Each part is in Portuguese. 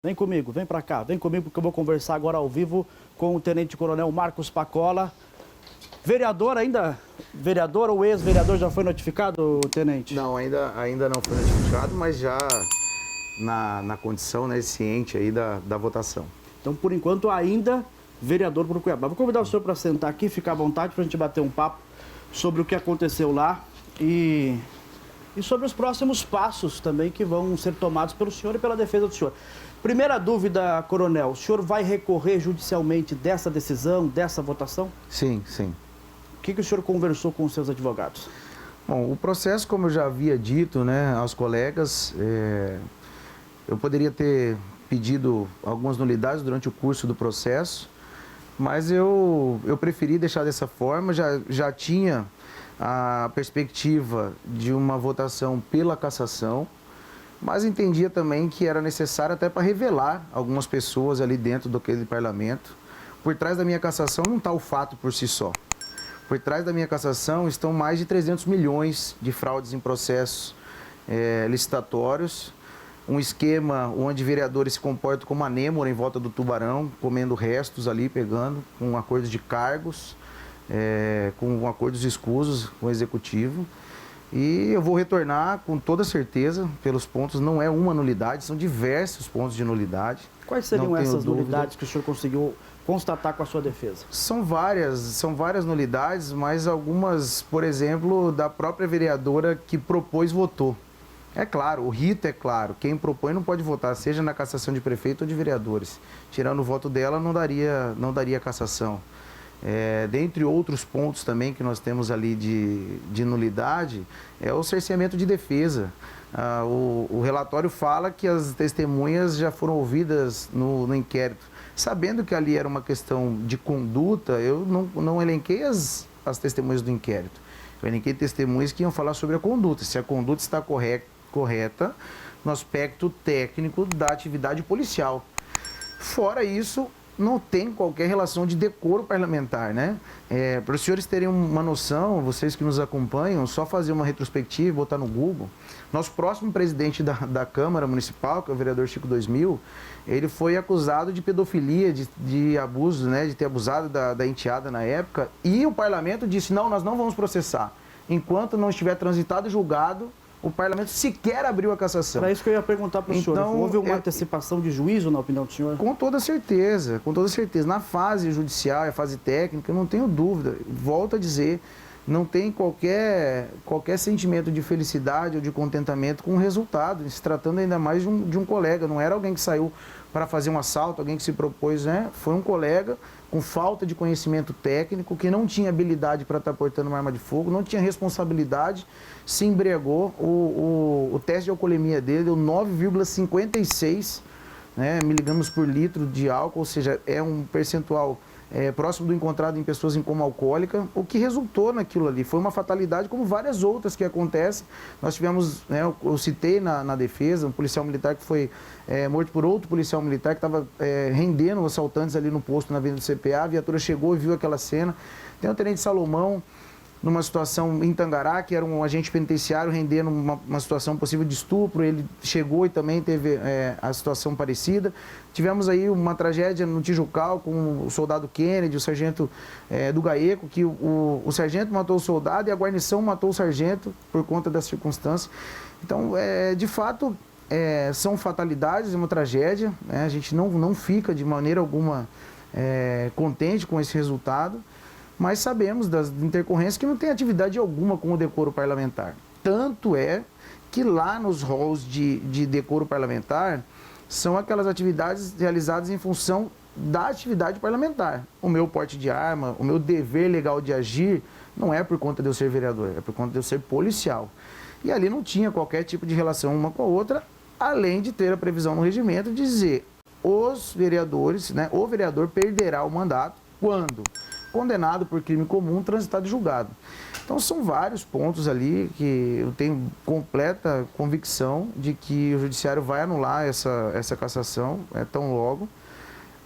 Vem comigo, vem para cá, vem comigo porque eu vou conversar agora ao vivo com o Tenente Coronel Marcos Pacola. Vereador ainda, vereador ou ex-vereador já foi notificado, Tenente? Não, ainda não foi notificado, mas já na condição, né, ciente aí da votação. Então, por enquanto, ainda vereador por Cuiabá. Vou convidar o senhor para sentar aqui, ficar à vontade para a gente bater um papo sobre o que aconteceu lá e sobre os próximos passos também que vão ser tomados pelo senhor e pela defesa do senhor. Primeira dúvida, Coronel, o senhor vai recorrer judicialmente dessa decisão, dessa votação? Sim, sim. O que o senhor conversou com os seus advogados? Bom, o processo, como eu já havia dito, né, aos colegas, eu poderia ter pedido algumas nulidades durante o curso do processo, mas eu preferi deixar dessa forma, já tinha a perspectiva de uma votação pela cassação, mas entendia também que era necessário até para revelar algumas pessoas ali dentro daquele parlamento. Por trás da minha cassação não está o fato por si só. Por trás da minha cassação estão mais de 300 milhões de fraudes em processos licitatórios, um esquema onde vereadores se comportam como anêmora em volta do tubarão, comendo restos ali, pegando, com acordos de cargos, com acordos escusos com o executivo. E eu vou retornar com toda certeza pelos pontos, não é uma nulidade, são diversos pontos de nulidade. Quais seriam essas nulidades que o senhor conseguiu constatar com a sua defesa? São várias nulidades, mas algumas, por exemplo, da própria vereadora que propôs votou. É claro, o rito é claro, quem propõe não pode votar, seja na cassação de prefeito ou de vereadores. Tirando o voto dela, não daria cassação. Dentre outros pontos também que nós temos ali de nulidade, é o cerceamento de defesa. O relatório fala que as testemunhas já foram ouvidas no inquérito. Sabendo que ali era uma questão de conduta, eu não elenquei as testemunhas do inquérito. Eu elenquei testemunhas que iam falar sobre a conduta, se a conduta está correta no aspecto técnico da atividade policial. Fora isso, não tem qualquer relação de decoro parlamentar, né? Para os senhores terem uma noção, vocês que nos acompanham, só fazer uma retrospectiva, botar no Google. Nosso próximo presidente da Câmara Municipal, que é o vereador Chico 2000, ele foi acusado de pedofilia, de abuso, né? De ter abusado da enteada na época, e o parlamento disse, não, nós não vamos processar. Enquanto não estiver transitado e julgado, o parlamento sequer abriu a cassação. Era isso que eu ia perguntar para o senhor. Houve uma antecipação de juízo, na opinião do senhor? Com toda certeza, com toda certeza. Na fase judicial e a fase técnica, eu não tenho dúvida. Volto a dizer, não tem qualquer sentimento de felicidade ou de contentamento com o resultado, se tratando ainda mais de um colega. Não era alguém que saiu para fazer um assalto, alguém que se propôs, né? Foi um colega com falta de conhecimento técnico, que não tinha habilidade para estar portando uma arma de fogo, não tinha responsabilidade, se embriagou. O teste de alcoolemia dele deu 9,56 miligramas por litro de álcool, ou seja, é um percentual próximo do encontrado em pessoas em coma alcoólica, o que resultou naquilo ali. Foi uma fatalidade, como várias outras que acontecem. Nós tivemos, eu citei na defesa, um policial militar que foi morto por outro policial militar que estava rendendo os assaltantes ali no posto na Avenida do CPA. A viatura chegou e viu aquela cena. Tem o Tenente Salomão, numa situação em Tangará, que era um agente penitenciário rendendo uma situação possível de estupro, ele chegou e também teve a situação parecida. Tivemos aí uma tragédia no Tijucal com o soldado Kennedy, o sargento do Gaeco, que o sargento matou o soldado e a guarnição matou o sargento por conta das circunstâncias. Então, de fato, são fatalidades, é uma tragédia, né? A gente não fica de maneira alguma contente com esse resultado, mas sabemos das intercorrências que não tem atividade alguma com o decoro parlamentar. Tanto é que lá nos rolos de decoro parlamentar são aquelas atividades realizadas em função da atividade parlamentar. O meu porte de arma, o meu dever legal de agir, não é por conta de eu ser vereador, é por conta de eu ser policial. E ali não tinha qualquer tipo de relação uma com a outra, além de ter a previsão no regimento de dizer os vereadores, né, o vereador perderá o mandato quando condenado por crime comum, transitado e julgado. Então são vários pontos ali que eu tenho completa convicção de que o judiciário vai anular essa cassação, tão logo,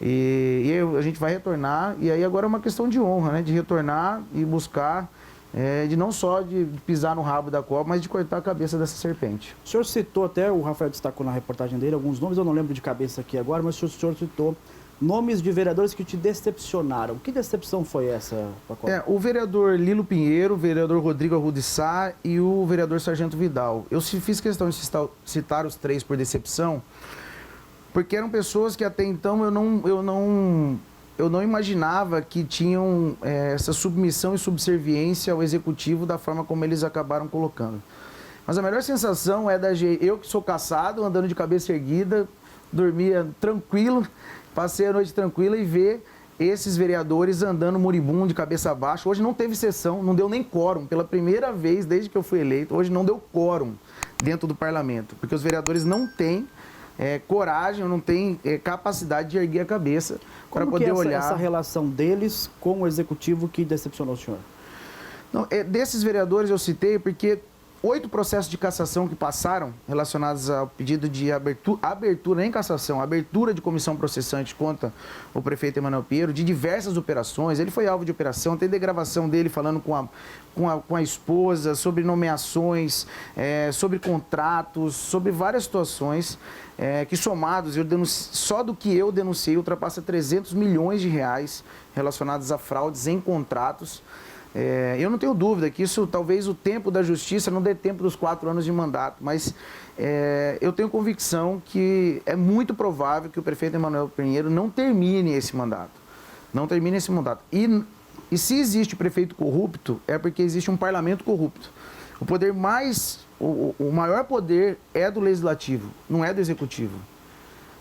e a gente vai retornar, e aí agora é uma questão de honra, né, de retornar e buscar de não só de pisar no rabo da cobra, mas de cortar a cabeça dessa serpente. O senhor citou até, o Rafael destacou na reportagem dele, alguns nomes, eu não lembro de cabeça aqui agora, mas o senhor citou nomes de vereadores que te decepcionaram. Que decepção foi essa, Pacola? O vereador Lilo Pinheiro, o vereador Rodrigo Arruda de Sá e o vereador Sargento Vidal. Eu fiz questão de citar os três por decepção, porque eram pessoas que até então eu não imaginava que tinham essa submissão e subserviência ao executivo da forma como eles acabaram colocando. Mas a melhor sensação é eu que sou caçado, andando de cabeça erguida, dormia tranquilo, passei a noite tranquila e ver esses vereadores andando moribundo, de cabeça baixa. Hoje não teve sessão, não deu nem quórum. Pela primeira vez desde que eu fui eleito, hoje não deu quórum dentro do parlamento, porque os vereadores não têm coragem, não têm capacidade de erguer a cabeça para poder olhar. Essa relação deles com o executivo que decepcionou o senhor? Não, desses vereadores eu citei porque 8 processos de cassação que passaram relacionados ao pedido de abertura, nem cassação, abertura de comissão processante contra o prefeito Emanuel Pinheiro, de diversas operações. Ele foi alvo de operação, tem gravação dele falando com a esposa sobre nomeações, sobre contratos, sobre várias situações que somados, só do que eu denunciei, ultrapassa 300 milhões de reais relacionados a fraudes em contratos. Eu não tenho dúvida que isso, talvez o tempo da justiça não dê tempo dos 4 anos de mandato, mas eu tenho convicção que é muito provável que o prefeito Emanuel Pinheiro não termine esse mandato. Não termine esse mandato. E se existe prefeito corrupto, é porque existe um parlamento corrupto. O poder o maior poder é do legislativo, não é do executivo.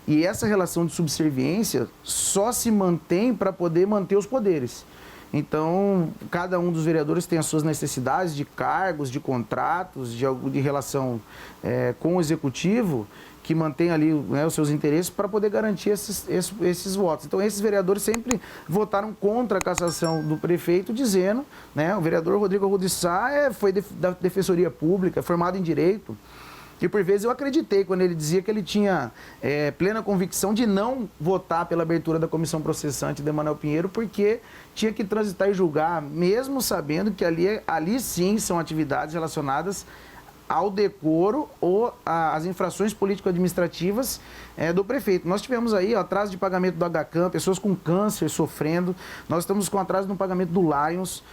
E essa relação de subserviência só se mantém para poder manter os poderes. Então, cada um dos vereadores tem as suas necessidades de cargos, de contratos, de relação com o executivo, que mantém ali os seus interesses para poder garantir esses votos. Então, esses vereadores sempre votaram contra a cassação do prefeito, dizendo, o vereador Rodrigo Arruda de Sá foi da Defensoria Pública, formado em Direito. E por vezes eu acreditei quando ele dizia que ele tinha plena convicção de não votar pela abertura da comissão processante de Emanuel Pinheiro, porque tinha que transitar e julgar, mesmo sabendo que ali sim são atividades relacionadas ao decoro ou às infrações político-administrativas do prefeito. Nós tivemos aí atraso de pagamento do HCAM, pessoas com câncer sofrendo, nós estamos com atraso no pagamento do Lions.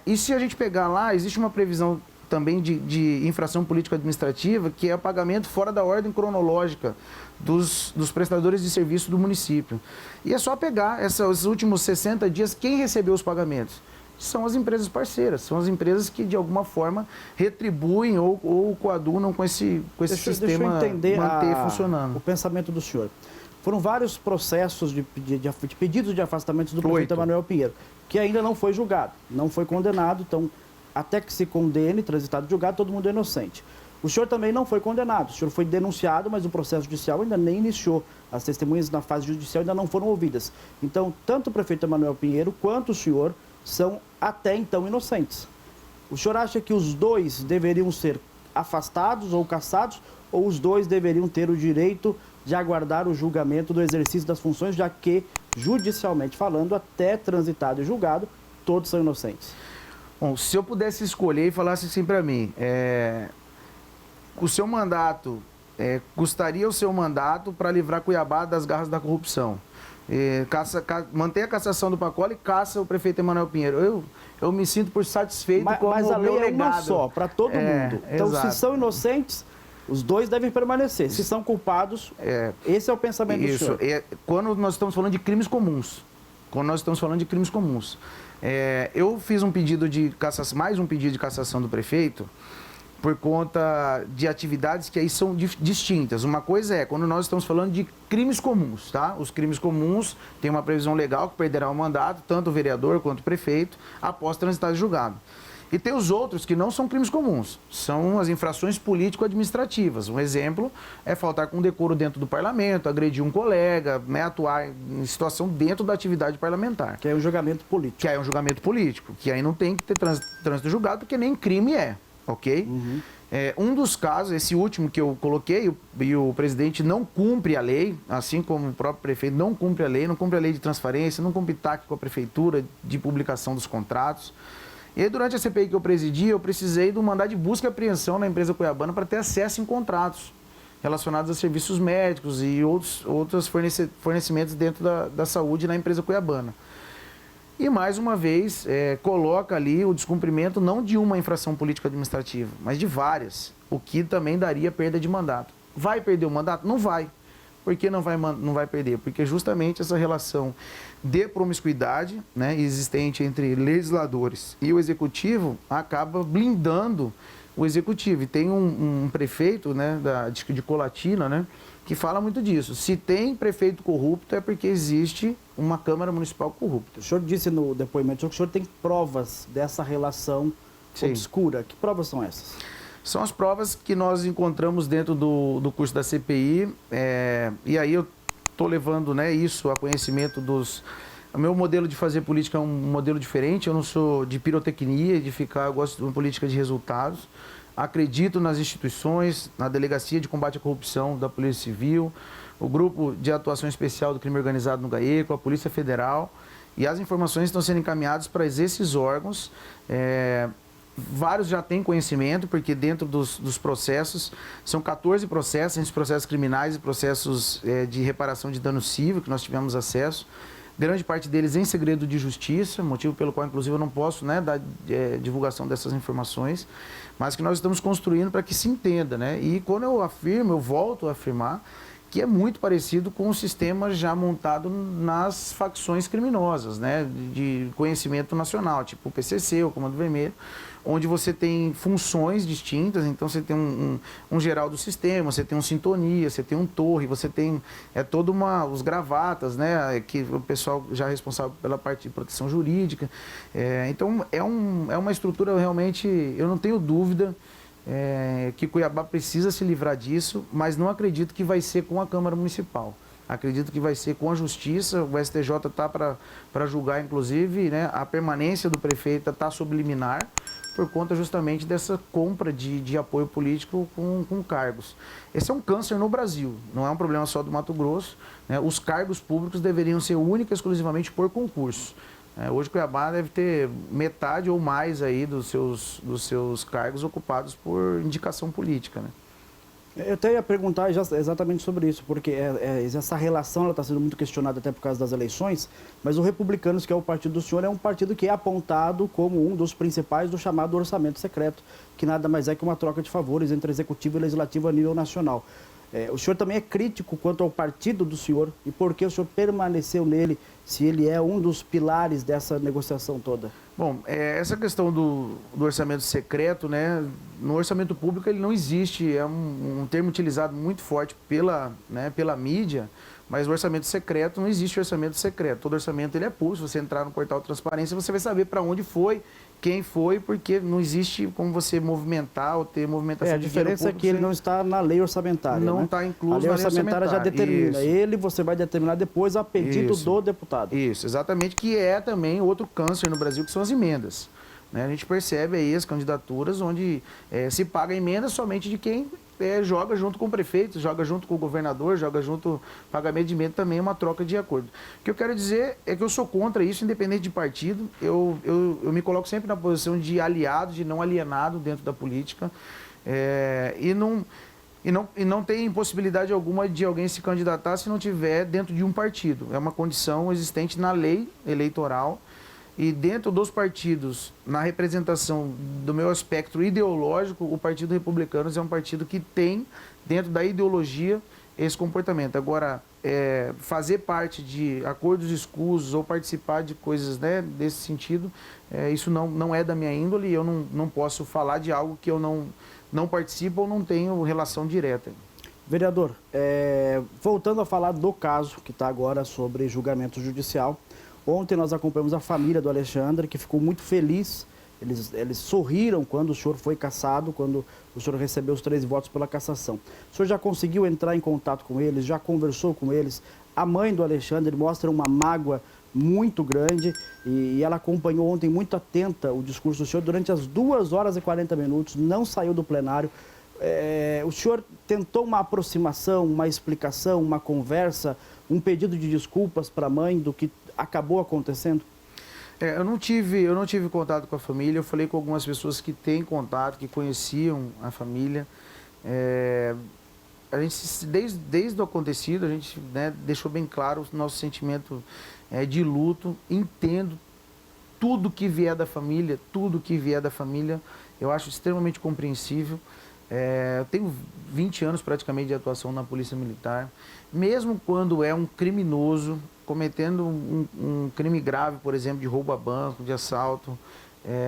E se a gente pegar lá, existe uma previsão também de infração político-administrativa, que é o pagamento fora da ordem cronológica dos prestadores de serviço do município. E é só pegar esses últimos 60 dias, quem recebeu os pagamentos? São as empresas parceiras, são as empresas que de alguma forma retribuem ou coadunam com esse sistema manter funcionando. O pensamento do senhor. Foram vários processos de pedidos de afastamento do prefeito Emanuel Pinheiro, que ainda não foi julgado, não foi condenado, então até que se condene, transitado de julgado, todo mundo é inocente. O senhor também não foi condenado, o senhor foi denunciado, mas o processo judicial ainda nem iniciou. As testemunhas na fase judicial ainda não foram ouvidas. Então, tanto o prefeito Emanuel Pinheiro quanto o senhor são até então inocentes. O senhor acha que os dois deveriam ser afastados ou cassados, ou os dois deveriam ter o direito de aguardar o julgamento do exercício das funções, já que, judicialmente falando, até transitado e julgado, todos são inocentes? Bom, se eu pudesse escolher e falasse assim para mim, o seu mandato, custaria o seu mandato para livrar Cuiabá das garras da corrupção. Manter a cassação do Pacola e caça o prefeito Emanuel Pinheiro. Eu me sinto por satisfeito com o meu legado. Mas a lei é uma só, para todo mundo. Então, exato. Se são inocentes, os dois devem permanecer. Se são culpados, esse é o pensamento do senhor. Quando nós estamos falando de crimes comuns. Eu fiz um pedido de cassação, mais um pedido de cassação do prefeito, por conta de atividades que aí são distintas. Uma coisa é quando nós estamos falando de crimes comuns, tá? Os crimes comuns têm uma previsão legal que perderá o mandato, tanto o vereador quanto o prefeito, após transitar julgado. E tem os outros que não são crimes comuns, são as infrações político-administrativas. Um exemplo é faltar com decoro dentro do parlamento, agredir um colega, atuar em situação dentro da atividade parlamentar. Que é um julgamento político. Que aí não tem que ter trânsito julgado, porque nem crime ok? Uhum. Um dos casos, esse último que eu coloquei, e o presidente não cumpre a lei, assim como o próprio prefeito não cumpre a lei de transparência, não cumpre TAC com a prefeitura de publicação dos contratos. E aí, durante a CPI que eu presidi, eu precisei do mandado de busca e apreensão na empresa cuiabana para ter acesso em contratos relacionados a serviços médicos e outros fornecimentos dentro da saúde na empresa cuiabana. E, mais uma vez, coloca ali o descumprimento não de uma infração política administrativa, mas de várias, o que também daria perda de mandato. Vai perder o mandato? Não vai. Por que não vai perder? Porque justamente essa relação de promiscuidade, né, existente entre legisladores e o executivo acaba blindando o executivo. E tem um prefeito, né, de Colatina, né, que fala muito disso. Se tem prefeito corrupto é porque existe uma Câmara Municipal corrupta. O senhor disse no depoimento que o senhor tem provas dessa relação obscura. Que provas são essas? São as provas que nós encontramos dentro do curso da CPI, e aí eu estou levando, né, isso a conhecimento dos... O meu modelo de fazer política é um modelo diferente, eu não sou de pirotecnia, eu gosto de uma política de resultados. Acredito nas instituições, na Delegacia de Combate à Corrupção da Polícia Civil, o Grupo de Atuação Especial do Crime Organizado no GAECO, a Polícia Federal, e as informações estão sendo encaminhadas para esses órgãos. Vários já têm conhecimento, porque dentro dos processos, são 14 processos, entre processos criminais e processos de reparação de dano civil, que nós tivemos acesso. Grande parte deles em segredo de justiça, motivo pelo qual, inclusive, eu não posso, né, dar divulgação dessas informações, mas que nós estamos construindo para que se entenda, né? E quando eu volto a afirmar que é muito parecido com o sistema já montado nas facções criminosas, né, de conhecimento nacional, tipo o PCC, o Comando Vermelho, onde você tem funções distintas. Então você tem um geral do sistema, você tem um sintonia, você tem um torre, você tem os gravatas, né, que o pessoal já é responsável pela parte de proteção jurídica. Então é uma estrutura realmente, eu não tenho dúvida que Cuiabá precisa se livrar disso, mas não acredito que vai ser com a Câmara Municipal. Acredito que vai ser com a Justiça. O STJ está para julgar, inclusive, né, a permanência do prefeito está sob liminar, por conta justamente dessa compra de apoio político com cargos. Esse é um câncer no Brasil, não é um problema só do Mato Grosso, né? Os cargos públicos deveriam ser única e exclusivamente por concurso. Hoje Cuiabá deve ter metade ou mais aí dos seus cargos ocupados por indicação política, né? Eu até ia perguntar exatamente sobre isso, porque essa relação está sendo muito questionada até por causa das eleições, mas o Republicanos, que é o partido do senhor, é um partido que é apontado como um dos principais do chamado orçamento secreto, que nada mais é que uma troca de favores entre executivo e legislativo a nível nacional. O senhor também é crítico quanto ao partido do senhor, e por que o senhor permaneceu nele, se ele é um dos pilares dessa negociação toda? Bom, essa questão do orçamento secreto, né, no orçamento público ele não existe, é um termo utilizado muito forte pela mídia, mas o orçamento secreto, não existe orçamento secreto. Todo orçamento ele é público. Se você entrar no portal Transparência, você vai saber para onde foi, quem foi, porque não existe como você movimentar ou ter movimentação de dinheiro público. A diferença é que ele não está na lei orçamentária. Não está incluso na lei orçamentária. Já determina. Isso. Você vai determinar depois a pedido do deputado. Isso, exatamente, que é também outro câncer no Brasil, que são as emendas. A gente percebe aí as candidaturas onde se paga emenda somente de quem joga junto com o prefeito, joga junto com o governador, joga junto, pagamento de emenda também é uma troca de acordo. O que eu quero dizer é que eu sou contra isso, independente de partido. Eu me coloco sempre na posição de aliado, de não alienado dentro da política, e não tem possibilidade alguma de alguém se candidatar se não tiver dentro de um partido. É uma condição existente na lei eleitoral. E dentro dos partidos, na representação do meu espectro ideológico, o Partido Republicanos é um partido que tem, dentro da ideologia, esse comportamento. Agora, fazer parte de acordos escusos ou participar de coisas, né, desse sentido, isso não é da minha índole, e eu não posso falar de algo que eu não participo ou não tenho relação direta. Vereador, voltando a falar do caso que está agora sobre julgamento judicial, ontem nós acompanhamos a família do Alexandre, que ficou muito feliz. Eles sorriram quando o senhor foi cassado, quando o senhor recebeu os 13 votos pela cassação. O senhor já conseguiu entrar em contato com eles, já conversou com eles? A mãe do Alexandre mostra uma mágoa muito grande e ela acompanhou ontem muito atenta o discurso do senhor durante as 2 horas e 40 minutos, não saiu do plenário. O senhor tentou uma aproximação, uma explicação, uma conversa, um pedido de desculpas para a mãe do que acabou acontecendo? Eu não tive contato com a família, eu falei com algumas pessoas que têm contato, que conheciam a família. A gente, desde o acontecido, a gente, né, deixou bem claro o nosso sentimento de luto. Entendo tudo que vier da família, eu acho extremamente compreensível. Eu tenho 20 anos praticamente de atuação na Polícia Militar. Mesmo quando é um criminoso cometendo um crime grave, por exemplo, de roubo a banco, de assalto,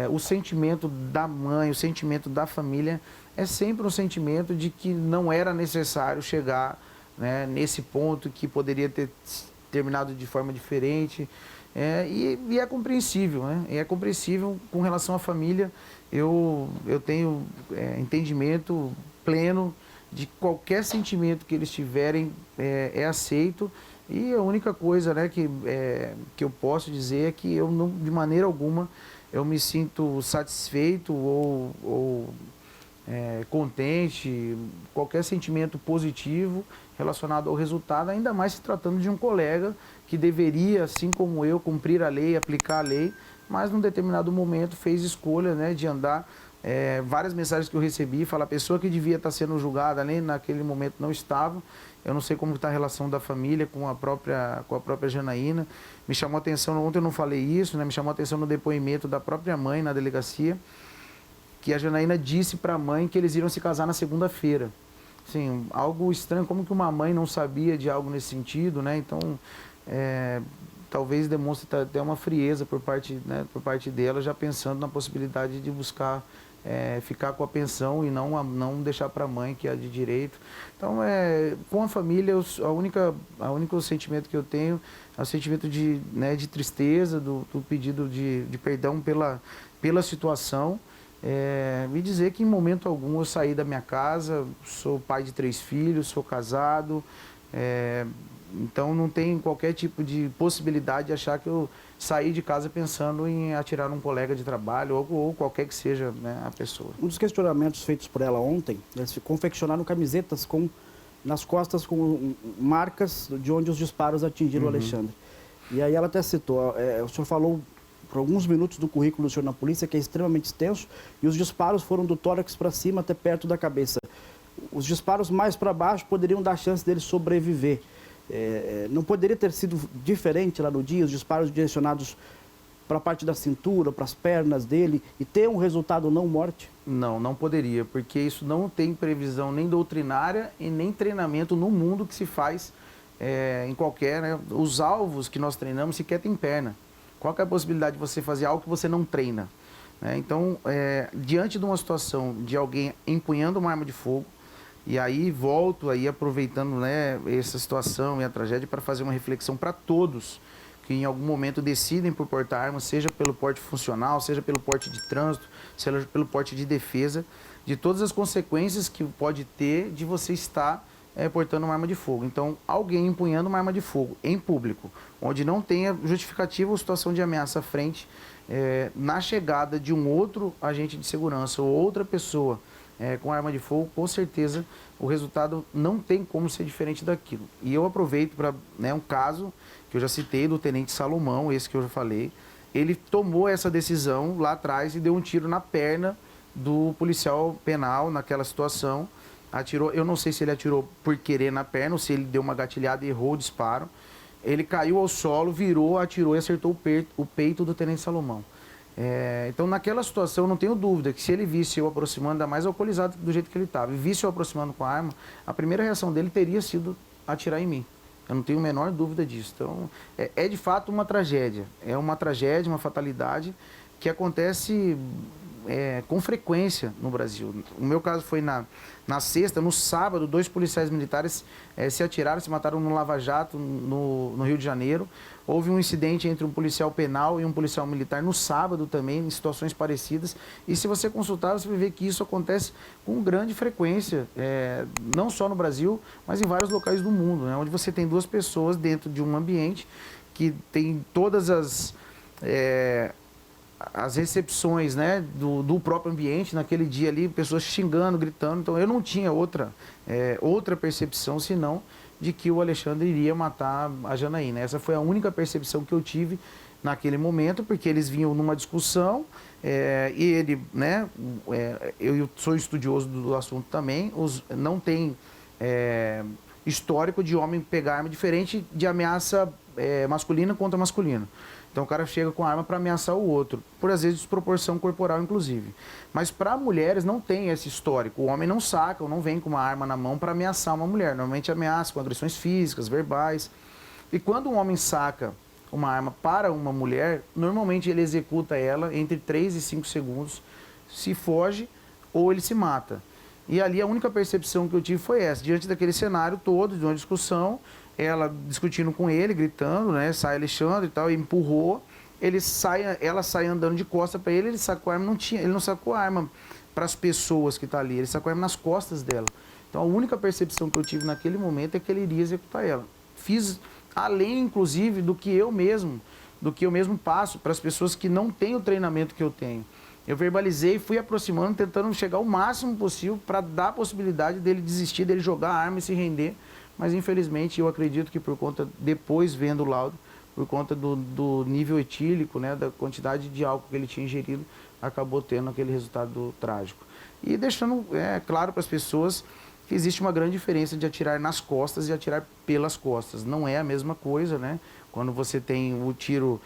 o sentimento da mãe, o sentimento da família é sempre um sentimento de que não era necessário chegar, né, nesse ponto, que poderia ter terminado de forma diferente. E é compreensível, né? É compreensível com relação à família. Eu tenho entendimento pleno de qualquer sentimento que eles tiverem, é aceito. E a única coisa, né, que eu posso dizer é que eu não, de maneira alguma, eu me sinto satisfeito ou contente, qualquer sentimento positivo relacionado ao resultado, ainda mais se tratando de um colega que deveria, assim como eu, cumprir a lei, aplicar a lei, mas num determinado momento fez escolha, né, de andar. Várias mensagens que eu recebi, fala a pessoa que devia estar sendo julgada ali naquele momento não estava. Eu não sei como está a relação da família com a própria Janaína. Me chamou a atenção, ontem eu não falei isso, né, me chamou a atenção no depoimento da própria mãe na delegacia, que a Janaína disse para a mãe que eles iriam se casar na segunda-feira. Assim, algo estranho, como que uma mãe não sabia de algo nesse sentido, né? Então, talvez demonstre até uma frieza por parte dela, já pensando na possibilidade de buscar ficar com a pensão e não deixar para a mãe, que é a de direito. Então, com a família, o único sentimento que eu tenho é o sentimento de tristeza, do pedido de perdão pela situação. Me dizer que em momento algum eu saí da minha casa, sou pai de 3 filhos, sou casado, então não tem qualquer tipo de possibilidade de achar que eu saí de casa pensando em atirar num colega de trabalho ou qualquer que seja, né, a pessoa. Um dos questionamentos feitos por ela ontem, eles confeccionaram camisetas nas costas com marcas de onde os disparos atingiram o Alexandre. E aí ela até citou, o senhor falou por alguns minutos do currículo do senhor na polícia, que é extremamente extenso, e os disparos foram do tórax para cima até perto da cabeça. Os disparos mais para baixo poderiam dar chance dele sobreviver. Não poderia ter sido diferente lá no dia, os disparos direcionados para a parte da cintura, para as pernas dele, e ter um resultado não morte? Não poderia, porque isso não tem previsão nem doutrinária e nem treinamento no mundo que se faz em qualquer, né? Os alvos que nós treinamos sequer tem perna. Qual que é a possibilidade de você fazer algo que você não treina? Então, diante de uma situação de alguém empunhando uma arma de fogo, e aí volto aí aproveitando, né, essa situação e a tragédia para fazer uma reflexão para todos que em algum momento decidem por portar arma, seja pelo porte funcional, seja pelo porte de trânsito, seja pelo porte de defesa, de todas as consequências que pode ter de você estar portando uma arma de fogo. Então, alguém empunhando uma arma de fogo em público, onde não tenha justificativa ou situação de ameaça à frente, na chegada de um outro agente de segurança ou outra pessoa com arma de fogo, com certeza o resultado não tem como ser diferente daquilo. E eu aproveito para, um caso que eu já citei do Tenente Salomão, esse que eu já falei, ele tomou essa decisão lá atrás e deu um tiro na perna do policial penal naquela situação. Atirou, eu não sei se ele atirou por querer na perna ou se ele deu uma gatilhada e errou o disparo. Ele caiu ao solo, virou, atirou e acertou o peito do Tenente Salomão. Então, naquela situação, eu não tenho dúvida que se ele visse eu aproximando, ainda mais alcoolizado do jeito que ele estava, e visse eu aproximando com a arma, a primeira reação dele teria sido atirar em mim. Eu não tenho a menor dúvida disso. Então, é de fato uma tragédia. É uma tragédia, uma fatalidade que acontece com frequência no Brasil. O meu caso foi na sexta, no sábado, 2 policiais militares se atiraram, se mataram no Lava Jato, no Rio de Janeiro. Houve um incidente entre um policial penal e um policial militar no sábado também, em situações parecidas. E se você consultar, você vai ver que isso acontece com grande frequência, não só no Brasil, mas em vários locais do mundo, né? Onde você tem 2 pessoas dentro de um ambiente que tem todas as recepções, né, do próprio ambiente, naquele dia ali, pessoas xingando, gritando. Então, eu não tinha outra percepção, senão de que o Alexandre iria matar a Janaína. Essa foi a única percepção que eu tive naquele momento, porque eles vinham numa discussão, e ele, né, eu sou estudioso do assunto também, não tem histórico de homem pegar arma diferente de ameaça masculina contra masculino. Então o cara chega com a arma para ameaçar o outro, por às vezes desproporção corporal inclusive. Mas para mulheres não tem esse histórico, o homem não saca ou não vem com uma arma na mão para ameaçar uma mulher, normalmente ameaça com agressões físicas, verbais. E quando um homem saca uma arma para uma mulher, normalmente ele executa ela entre 3 e 5 segundos, se foge ou ele se mata. E ali a única percepção que eu tive foi essa, diante daquele cenário todo, de uma discussão, ela discutindo com ele, gritando, né, sai Alexandre e tal, e empurrou, ela sai andando de costa para ele, ele sacou a arma, ele não sacou a arma para as pessoas que estão ali, ele sacou a arma nas costas dela. Então a única percepção que eu tive naquele momento é que ele iria executar ela. Fiz além, inclusive, do que eu mesmo passo para as pessoas que não têm o treinamento que eu tenho. Eu verbalizei, fui aproximando, tentando chegar o máximo possível para dar a possibilidade dele desistir, dele jogar a arma e se render. Mas, infelizmente, eu acredito que por conta, depois vendo o laudo, por conta do nível etílico, né, da quantidade de álcool que ele tinha ingerido, acabou tendo aquele resultado trágico. E deixando claro para as pessoas que existe uma grande diferença de atirar nas costas e atirar pelas costas. Não é a mesma coisa, né? Quando você tem o tiro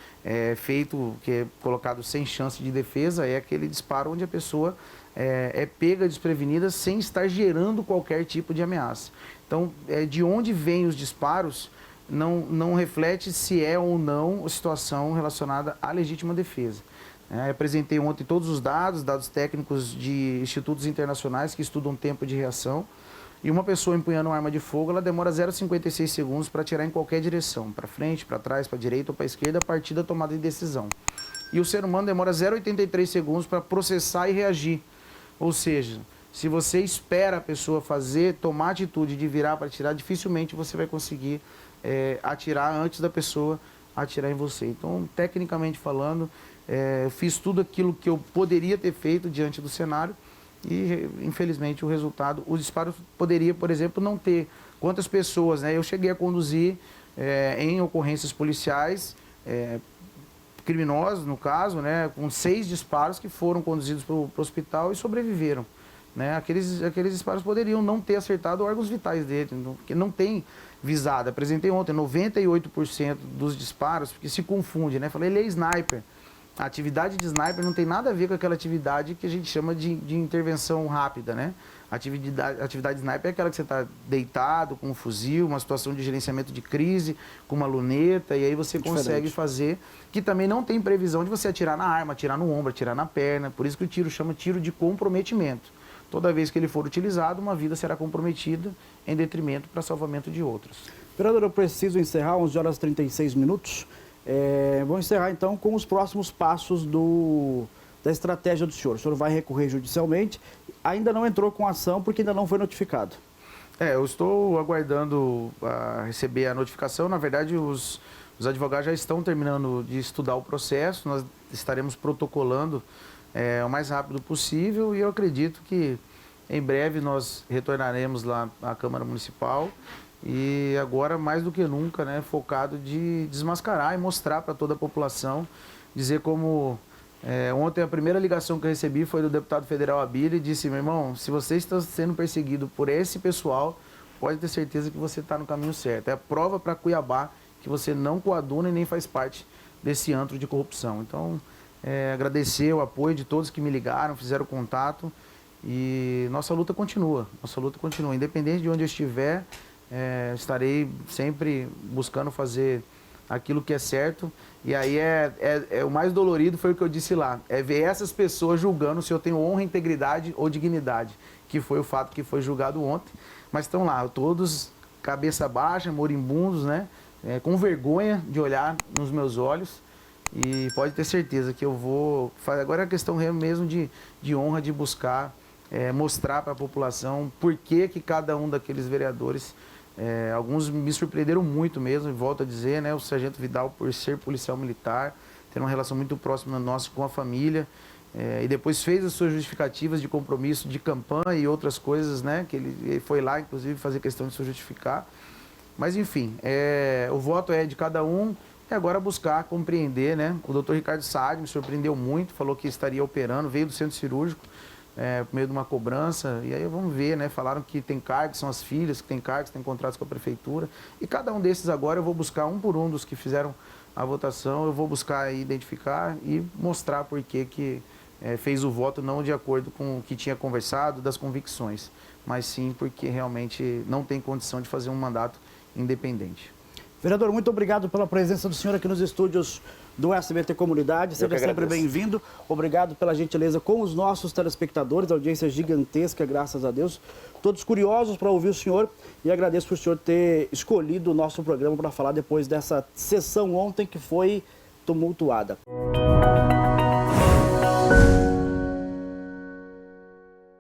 feito, que é colocado sem chance de defesa, é aquele disparo onde a pessoa é pega desprevenida sem estar gerando qualquer tipo de ameaça. Então, de onde vêm os disparos não reflete se é ou não a situação relacionada à legítima defesa. Apresentei ontem todos os dados técnicos de institutos internacionais que estudam tempo de reação. E uma pessoa empunhando uma arma de fogo, ela demora 0,56 segundos para atirar em qualquer direção, para frente, para trás, para direita ou para esquerda, a partir da tomada de decisão. E o ser humano demora 0,83 segundos para processar e reagir. Ou seja, se você espera a pessoa tomar a atitude de virar para atirar, dificilmente você vai conseguir atirar antes da pessoa atirar em você. Então, tecnicamente falando, eu fiz tudo aquilo que eu poderia ter feito diante do cenário, e, infelizmente, o resultado, os disparos poderia, por exemplo, não ter. Quantas pessoas, né? Eu cheguei a conduzir em ocorrências policiais, criminosos, no caso, né? Com 6 disparos que foram conduzidos para o hospital e sobreviveram. Né? Aqueles disparos poderiam não ter acertado órgãos vitais dele, porque não tem visada. Apresentei ontem 98% dos disparos, porque se confunde, né? Falei, ele é sniper. A atividade de sniper não tem nada a ver com aquela atividade que a gente chama de intervenção rápida, né? A atividade de sniper é aquela que você está deitado com um fuzil, uma situação de gerenciamento de crise, com uma luneta, e aí você consegue fazer, que também não tem previsão de você atirar na arma, atirar no ombro, atirar na perna, por isso que o tiro chama tiro de comprometimento. Toda vez que ele for utilizado, uma vida será comprometida em detrimento para salvamento de outros. Vereador, eu preciso encerrar, 11 horas e 36 minutos. Vamos encerrar então com os próximos passos da estratégia do senhor. O senhor vai recorrer judicialmente, ainda não entrou com ação porque ainda não foi notificado. Eu estou aguardando receber a notificação. Na verdade, os advogados já estão terminando de estudar o processo, nós estaremos protocolando o mais rápido possível, e eu acredito que em breve nós retornaremos lá à Câmara Municipal. E agora, mais do que nunca, né, focado de desmascarar e mostrar para toda a população, dizer como... ontem a primeira ligação que eu recebi foi do deputado federal Abílio, e disse, meu irmão, se você está sendo perseguido por esse pessoal, pode ter certeza que você está no caminho certo. É a prova para Cuiabá que você não coaduna e nem faz parte desse antro de corrupção. Então, agradecer o apoio de todos que me ligaram, fizeram contato, e nossa luta continua, independente de onde eu estiver. Estarei sempre buscando fazer aquilo que é certo, e aí o mais dolorido foi o que eu disse lá, ver essas pessoas julgando se eu tenho honra, integridade ou dignidade, que foi o fato que foi julgado ontem, mas estão lá, todos cabeça baixa, moribundos, né, com vergonha de olhar nos meus olhos, e pode ter certeza que eu vou fazer. Agora é questão mesmo de honra, de buscar mostrar para a população por que cada um daqueles vereadores, alguns me surpreenderam muito mesmo, e volto a dizer, né, o Sargento Vidal, por ser policial militar, ter uma relação muito próxima nossa com a família, e depois fez as suas justificativas de compromisso de campanha e outras coisas, né, que ele foi lá, inclusive, fazer questão de se justificar. Mas, enfim, o voto é de cada um. E agora buscar compreender, né? O doutor Ricardo Saad me surpreendeu muito, falou que estaria operando, veio do centro cirúrgico, por meio de uma cobrança. E aí vamos ver, né? Falaram que tem cargos, são as filhas que têm cargos, têm contratos com a prefeitura. E cada um desses agora eu vou buscar um por um dos que fizeram a votação, eu vou buscar identificar e mostrar por que fez o voto não de acordo com o que tinha conversado, das convicções, mas sim porque realmente não tem condição de fazer um mandato independente. Vereador, muito obrigado pela presença do senhor aqui nos estúdios do SBT Comunidade. Seja sempre bem-vindo. Obrigado pela gentileza com os nossos telespectadores, audiência gigantesca, graças a Deus. Todos curiosos para ouvir o senhor e agradeço por o senhor ter escolhido o nosso programa para falar depois dessa sessão ontem que foi tumultuada.